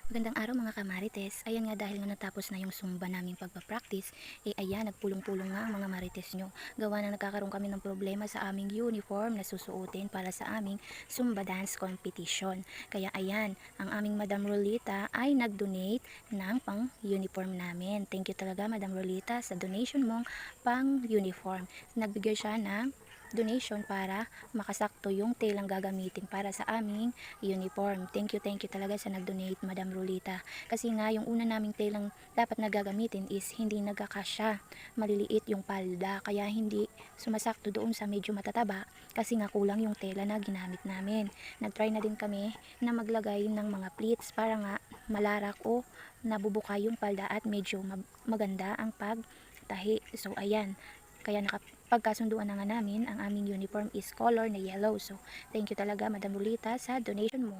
Magandang araw mga kamarites. Ayan nga dahil nga natapos na yung Zumba naming pagpapractice, ayan nagpulong-pulong nga ang mga marites nyo. Gawa na nagkakaroon kami ng problema sa aming uniform na susuotin para sa aming Zumba dance competition. Kaya ayan, ang aming Madam Rolita ay nag-donate ng pang uniform namin. Thank you talaga Madam Rolita sa donation mong pang uniform. Nagbigay siya ng donation para makasakto yung telang gagamitin para sa aming uniform. Thank you talaga sa nag-donate Madam Rolita. Kasi nga yung una naming telang dapat na gagamitin is hindi nagkakasya. Maliliit yung palda kaya hindi sumasakto doon sa medyo matataba kasi nga kulang yung tela na ginamit namin. Nag-try na din kami na maglagay ng mga pleats para nga malarak o nabubuka yung palda at medyo maganda ang pagtahi. So ayan, kaya nakapagkasunduan na nga namin ang aming uniform is color na yellow. So thank you talaga Madam Rolita sa donation mo.